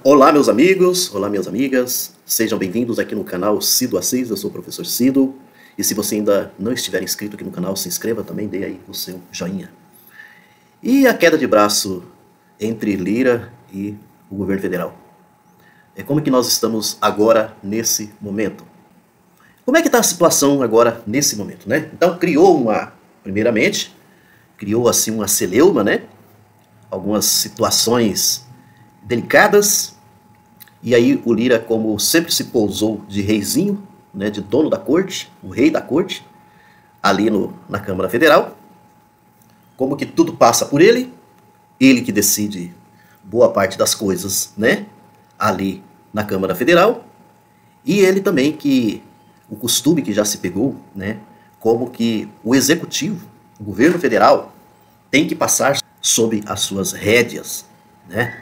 Olá meus amigos, olá minhas amigas, sejam bem-vindos aqui no canal Cido Assis, eu sou o professor Cido. E se você ainda não estiver inscrito aqui no canal, se inscreva também, dê aí o seu joinha. E a queda de braço entre Lira e o governo federal? Como é que nós estamos agora nesse momento? Como é que está a situação agora nesse momento, né? Então primeiramente, criou assim uma celeuma, né? Algumas situações delicadas. E aí o Lira, como sempre se pousou de reizinho, né, de dono da corte, o rei da corte, ali na Câmara Federal, como que tudo passa por ele que decide boa parte das coisas, né, ali na Câmara Federal, e ele também que o costume que já se pegou, né, como que o executivo, o governo federal, tem que passar sob as suas rédeas, né,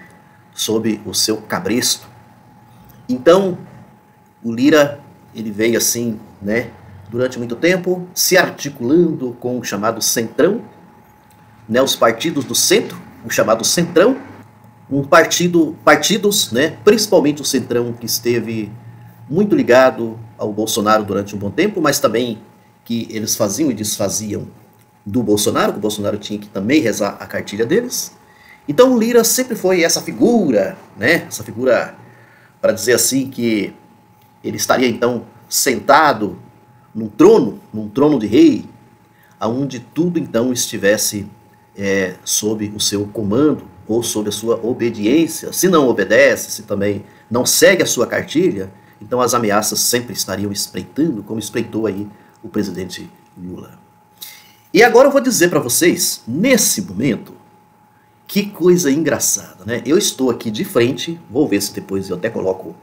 sob o seu cabresto. Então, o Lira, ele veio assim, né, durante muito tempo, se articulando com o chamado Centrão, né, os partidos do centro, o chamado Centrão, partidos, né, principalmente o Centrão, que esteve muito ligado ao Bolsonaro durante um bom tempo, mas também que eles faziam e desfaziam do Bolsonaro, que o Bolsonaro tinha que também rezar a cartilha deles. Então o Lira sempre foi essa figura, né, essa figura, para dizer assim, que ele estaria então sentado num trono de rei, aonde tudo então estivesse sob o seu comando ou sob a sua obediência. Se não obedece, se também não segue a sua cartilha, então as ameaças sempre estariam espreitando, como espreitou aí o presidente Lula. E agora eu vou dizer para vocês, nesse momento, que coisa engraçada, né? Eu estou aqui de frente, vou ver se depois eu até coloco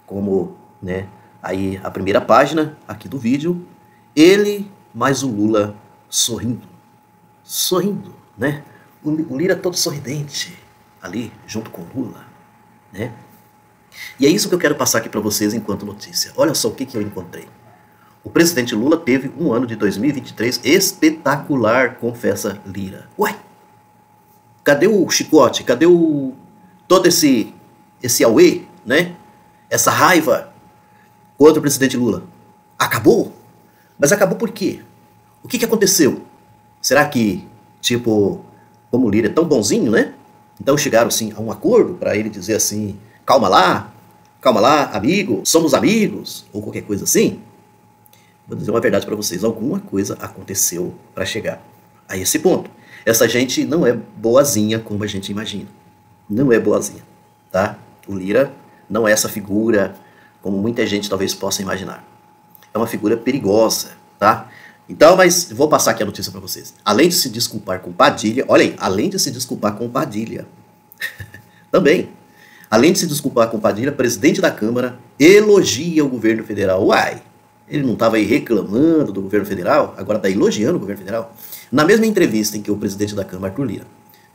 como, né, aí a primeira página aqui do vídeo, ele mais o Lula sorrindo, né? O Lira todo sorridente ali junto com o Lula, né? E é isso que eu quero passar aqui para vocês enquanto notícia. Olha só o que eu encontrei. O presidente Lula teve um ano de 2023 espetacular, confessa Lira. Ué? Cadê o chicote? Cadê todo esse auê, né? Essa raiva contra o presidente Lula? Acabou? Mas acabou por quê? O que aconteceu? Será que, tipo, como o Lira é tão bonzinho, né? Então chegaram, assim, a um acordo para ele dizer assim, calma lá, amigo, somos amigos, ou qualquer coisa assim? Vou dizer uma verdade para vocês, alguma coisa aconteceu para chegar a esse ponto. Essa gente não é boazinha como a gente imagina. Não é boazinha, tá? O Lira não é essa figura como muita gente talvez possa imaginar. É uma figura perigosa, tá? Então, mas vou passar aqui a notícia para vocês. Além de se desculpar com Padilha, olha aí, além de se desculpar com Padilha, também, além de se desculpar com Padilha, presidente da Câmara elogia o governo federal. Uai, ele não estava aí reclamando do governo federal, agora está elogiando o governo federal. Na mesma entrevista em que o presidente da Câmara, Arthur Lira,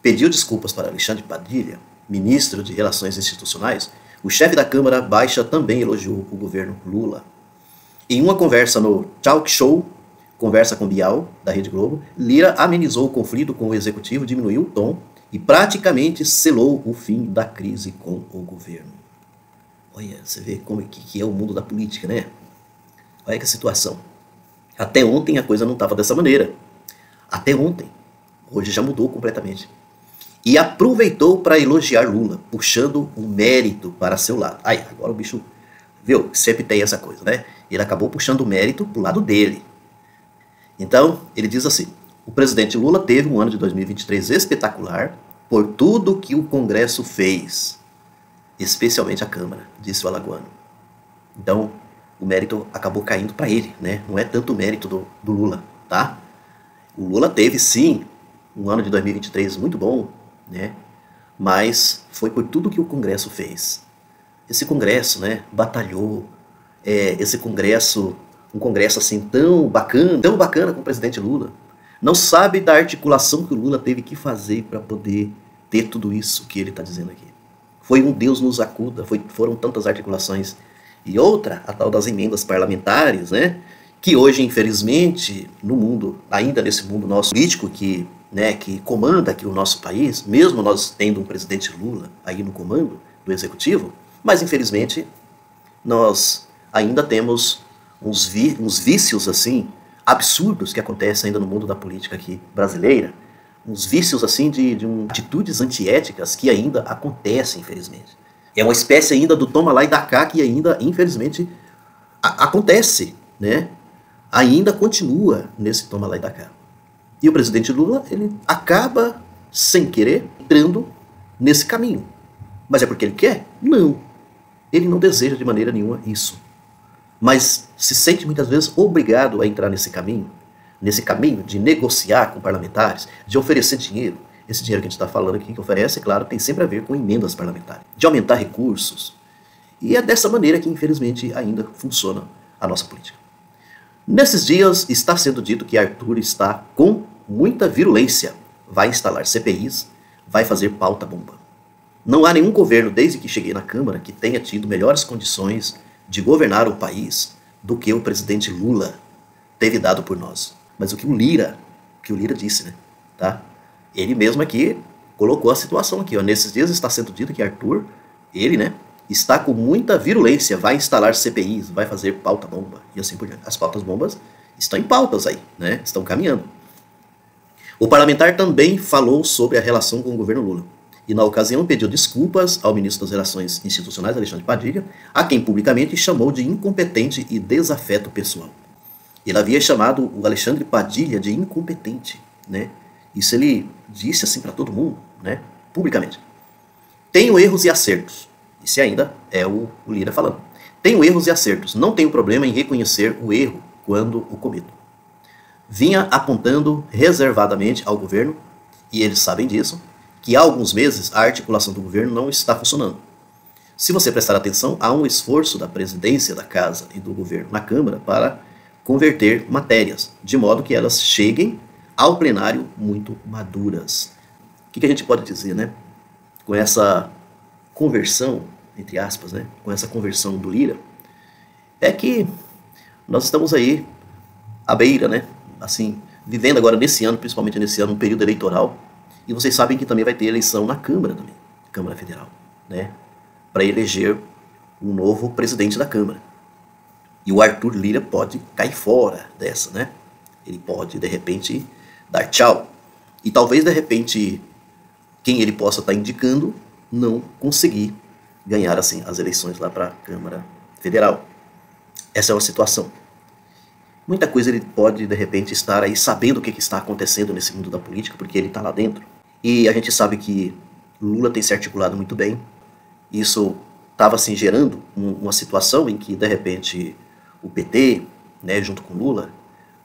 pediu desculpas para Alexandre Padilha, ministro de Relações Institucionais, o chefe da Câmara Baixa também elogiou o governo Lula. Em uma conversa no talk show, Conversa com Bial, da Rede Globo, Lira amenizou o conflito com o executivo, diminuiu o tom e praticamente selou o fim da crise com o governo. Olha, você vê como que é o mundo da política, né? Olha que situação. Até ontem a coisa não estava dessa maneira. Até ontem. Hoje já mudou completamente. E aproveitou para elogiar Lula, puxando o mérito para seu lado. Aí, agora o bicho, viu? Sempre tem essa coisa, né? Ele acabou puxando o mérito para o lado dele. Então, ele diz assim, o presidente Lula teve um ano de 2023 espetacular por tudo que o Congresso fez, especialmente a Câmara, disse o alagoano. Então, o mérito acabou caindo para ele, né? Não é tanto o mérito do Lula, tá? O Lula teve, sim, um ano de 2023 muito bom, né? Mas foi por tudo que o Congresso fez. Esse Congresso, né, batalhou, esse Congresso, um Congresso assim tão bacana com o presidente Lula. Não sabe da articulação que o Lula teve que fazer para poder ter tudo isso que ele está dizendo aqui. Foi um Deus nos acuda, foram tantas articulações. E outra, a tal das emendas parlamentares, né? Que hoje, infelizmente, no mundo, ainda nesse mundo nosso político, que né, que comanda aqui o nosso país, mesmo nós tendo um presidente Lula aí no comando do executivo, mas infelizmente nós ainda temos uns vícios assim absurdos que acontecem ainda no mundo da política aqui brasileira, uns vícios assim de atitudes antiéticas que ainda acontecem, infelizmente. É uma espécie ainda do toma lá e dá cá que ainda, infelizmente, acontece, né? Ainda continua nesse toma lá e dá cá. E o presidente Lula, ele acaba, sem querer, entrando nesse caminho. Mas é porque ele quer? Não. Ele não deseja de maneira nenhuma isso. Mas se sente muitas vezes obrigado a entrar nesse caminho de negociar com parlamentares, de oferecer dinheiro. Esse dinheiro que a gente está falando aqui, que oferece, claro, tem sempre a ver com emendas parlamentares, de aumentar recursos. E é dessa maneira que, infelizmente, ainda funciona a nossa política. Nesses dias, está sendo dito que Arthur está com muita virulência. Vai instalar CPIs, vai fazer pauta-bomba. Não há nenhum governo, desde que cheguei na Câmara, que tenha tido melhores condições de governar o país do que o presidente Lula teve dado por nós. Mas o que o Lira disse, né? Tá? Ele mesmo aqui colocou a situação aqui, ó. Nesses dias está sendo dito que Arthur, ele, né, está com muita virulência, vai instalar CPIs, vai fazer pauta-bomba e assim por diante. As pautas-bombas estão em pautas aí, né? Estão caminhando. O parlamentar também falou sobre a relação com o governo Lula. E na ocasião pediu desculpas ao ministro das Relações Institucionais, Alexandre Padilha, a quem publicamente chamou de incompetente e desafeto pessoal. Ele havia chamado o Alexandre Padilha de incompetente, né? Isso ele disse assim para todo mundo, né? Publicamente. Tenho erros e acertos. Isso ainda é o Lira falando. Tenho erros e acertos. Não tenho problema em reconhecer o erro quando o cometo. Vinha apontando reservadamente ao governo, e eles sabem disso, que há alguns meses a articulação do governo não está funcionando. Se você prestar atenção, há um esforço da presidência da Casa e do governo na Câmara para converter matérias, de modo que elas cheguem ao plenário muito maduras. O que a gente pode dizer, né? Com essa conversão, entre aspas, né? Com essa conversão do Lira, é que nós estamos aí à beira, né? Assim, vivendo agora nesse ano, principalmente nesse ano, um período eleitoral. E vocês sabem que também vai ter eleição na Câmara também, Câmara Federal, né? Para eleger um novo presidente da Câmara. E o Arthur Lira pode cair fora dessa, né? Ele pode, de repente, dar tchau. E talvez, de repente, quem ele possa estar indicando não conseguir ganhar assim as eleições lá para a Câmara Federal. Essa é uma situação. Muita coisa ele pode, de repente, estar aí sabendo o que está acontecendo nesse mundo da política, porque ele está lá dentro. E a gente sabe que Lula tem se articulado muito bem. Isso estava assim, gerando uma situação em que, de repente, o PT, né, junto com Lula,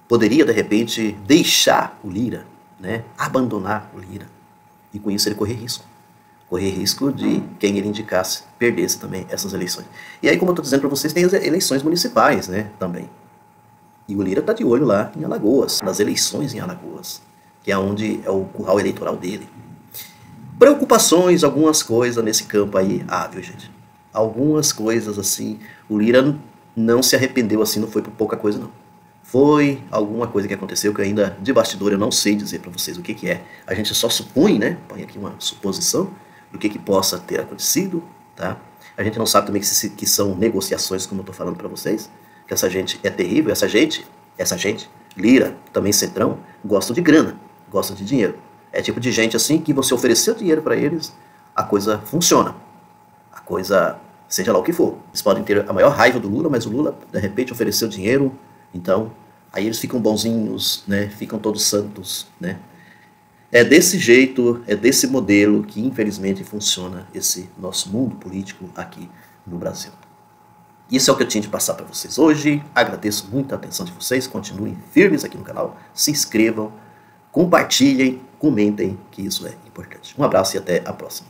poderia, de repente, deixar o Lira, né, abandonar o Lira. E com isso ele correr risco. Correr risco de quem ele indicasse perdesse também essas eleições. E aí, como eu estou dizendo para vocês, tem as eleições municipais, né, também. E o Lira está de olho lá em Alagoas, nas eleições em Alagoas, que é onde é o curral eleitoral dele. Preocupações, algumas coisas nesse campo aí, viu, gente? Algumas coisas assim, o Lira não se arrependeu assim, não foi por pouca coisa não. Foi alguma coisa que aconteceu que ainda de bastidor eu não sei dizer para vocês o que é. A gente só supõe, né? Põe aqui uma suposição do que possa ter acontecido, tá? A gente não sabe também que são negociações, como eu estou falando para vocês, que essa gente é terrível, essa gente, Lira, também Centrão, gostam de grana, gostam de dinheiro. É tipo de gente assim que você ofereceu dinheiro para eles, a coisa funciona. A coisa, seja lá o que for. Eles podem ter a maior raiva do Lula, mas o Lula, de repente, ofereceu dinheiro, então, aí eles ficam bonzinhos, né? Ficam todos santos, né? É desse jeito, é desse modelo que, infelizmente, funciona esse nosso mundo político aqui no Brasil. Isso é o que eu tinha de passar para vocês hoje. Agradeço muito a atenção de vocês. Continuem firmes aqui no canal. Se inscrevam, compartilhem, comentem, que isso é importante. Um abraço e até a próxima.